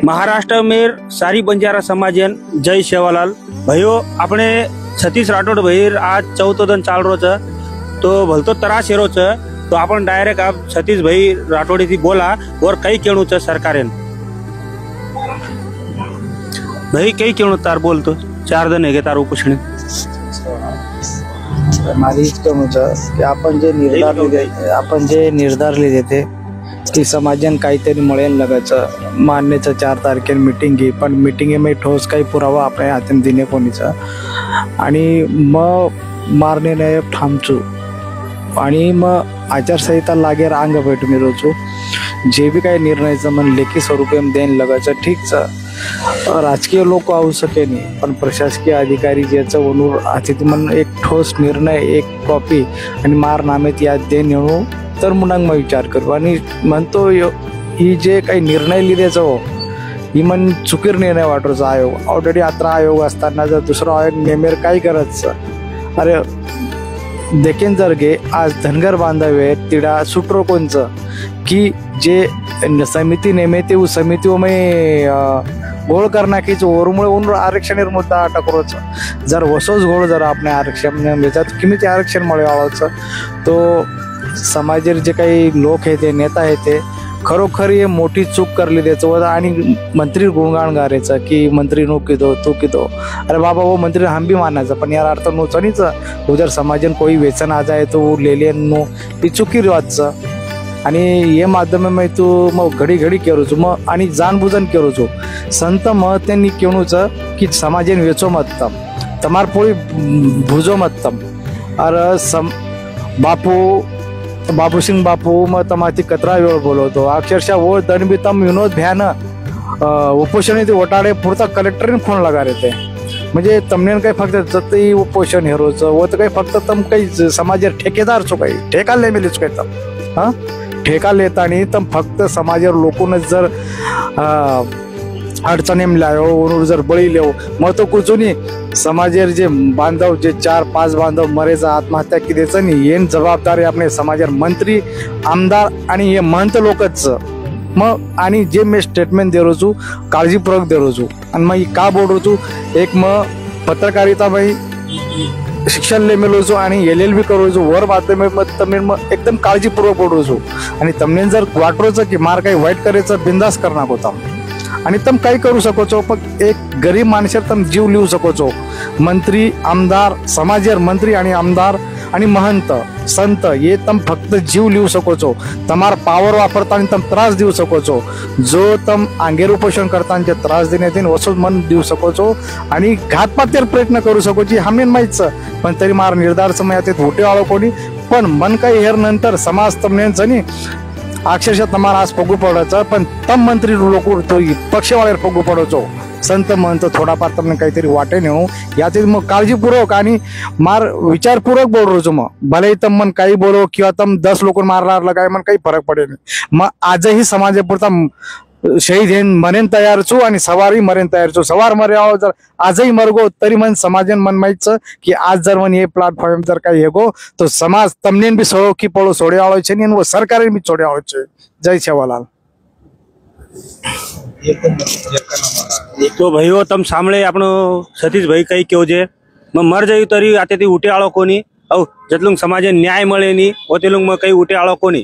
महाराष्ट्र में सारी बंजारा समाजन जय सेवालाल भाइयों अपने सतीश राठोड भाई आज 14 दिन चाल रो छ तो भलतो त्रास हेरो छ तो अपन डायरेक्ट आप सतीश भाई राठोड थी बोला और कई केणु छ सरकारे भाई कई केणु तार बोल तो 4 दिन है तार पूछणे मारी कहणं की आपण जे निर्धार लिहिले ते की समाजन काहीतरी मिळेल लगायचं मान्यचं 4 तारखेला मीटिंग घे पण मीटिंगेमध्ये ठोस काही पुरावा आपल्या हातात देणे कोणीचा आणि मग मारणे नाही थांबचू आणि मग आचारसंहिता लागेर अंग भेटू मी रोजू जे भी काही निर्णयाचं मन लेखी स्वरूपे देण लगायचं ठीकच राजकीय लोक आवू शके नाही पण प्रशासकीय अधिकारी ज्याचं वनूर हाती मन एक ठोस निर्णय एक कॉपी आणि मारनामेत याद देण येऊ तर मग विचार करू आणि म्हणतो ही जे काही निर्णय लिहिण्याचा हो ही मन चुकीर निर्णय वाटतो आयोग ऑलरेडी आता आयोग असताना जर दुसरा आयोग नेमेर काय करायचं अरे देखील जर गे आज धनगर बांधवे तिडा सुटरो कोणचं की जे समिती नेमे ते समितीमध्ये गोळ करना की जो ओरमुळे उन आरक्षण मुद्दा टकरोच जर वसोच गोळ जर आपण आरक्षण मिळतात किती आरक्षण मिळवायचं तो समाजेर जे काही लोक आहे ते नेता आहे ते खरोखर हे मोठी चूक करली त्याचं आणि मंत्री गुणगान गारायचं की मंत्री नो किदो तू किदो अरे बाबा वो मंत्री हम भी मानायचं पण यार अर्थ नो चनीच उधर समाजन कोई वेचन आ जाए तो ले नो ती चुकी वाचचं आणि हे माध्यम में तू मग घडी घडी केरूच मग आणि जानबुजन केरूच संत मग त्यांनी केणूच की समाजन वेचो मतम तमार पोळी भुजो मतम अरे बापू सिंग बापू मग तमाची कतरा वेळ बोलवतो अक्षरशः वो दणबीतम विनोद भ्यान उपोषण ते ओटाडे पुरता कलेक्टरने फोन लगा रहते म्हणजे तमने काही फक्त जतही उपोषण हेरोचं व तर काही फक्त तम काही समाजेर ठेकेदार चो काही ठेका ले मिलीच काही तम हां ठेका लेतानी तम फक्त समाजेर लोकूनच जर अडचणीम लायो जर बळी लेव मग तो कुचुनी समाजेर जे बांधव जे 4-5 बांधव मरेचा आत्महत्या किदेचं नाही येन जबाबदारी आपले समाजेर मंत्री आमदार आणि हे महंत लोकच मग आणि जे मी स्टेटमेंट दे रोजू काळजीपूर्वक दे रोजू आणि मग का बोल रोजू एक मग पत्रकारिता मग शिक्षण ले मिळवजो आणि LLB करोजो वर माध्यम तमिळ मग एकदम काळजीपूर्वक बोल रोजू आणि तमने जर वाटरोचं की मार काही वाईट करायचं बिंदास करणार होता आणि तम काही करू सकोचो पण एक गरीब माणसार तम जीव लिहू सकोचो मंत्री आमदार समाजेर मंत्री आणि आमदार आणि महंत संत ये तम फक्त जीव लिहू सकोचो तमार पावर वापरताना तम त्रास देऊ सकोचो जो तम आंगेर उपोषण करताना त्रास देण्यात वसूल मन देऊ सकोचो आणि घातपातेर प्रयत्न करू सकोची हमेन माहीतच पण तरी मार निर्धार समय होटे आलो कोणी पण मन काही हेर नंतर समाज तमनेच नी अक्षरशः तमारा आज पगू पडायचं पण तम मंत्री लोक पक्षवाळेर पगू पडायचो संत म्हणतो थोडाफार तमने काहीतरी वाटे नेऊ याचे मग काळजीपूर्वक आणि मार विचारपूर्वक बोल रोजो मग भले तम मन काही बोलो किंवा तम 10 लोक मारणार काय मन काही फरक पडेल मग आजही समाजापुरता शहीद हे मरेन तयार छू आणि सवारही मरेन तयार छू सवार मरे आहो जर आजही मरगो तरी मन समाजन मन माहीतच की आज जर मन हे प्लॅटफॉर्म जर काही हेगो तो समाज तमने भी सोडो की पड़ो सोडे आलो छे व सरकार भी छोड़े आलो छे जय सेवालाल। तो भाईओ तम सामने आपनो सतीश भाई कई क्यों जे मर जायु तरी आते ती उठे आलो कोनी औ जतलुंग समाजे न्याय मळे नी ओ तेलुंग म कई उठे आलो कोनी।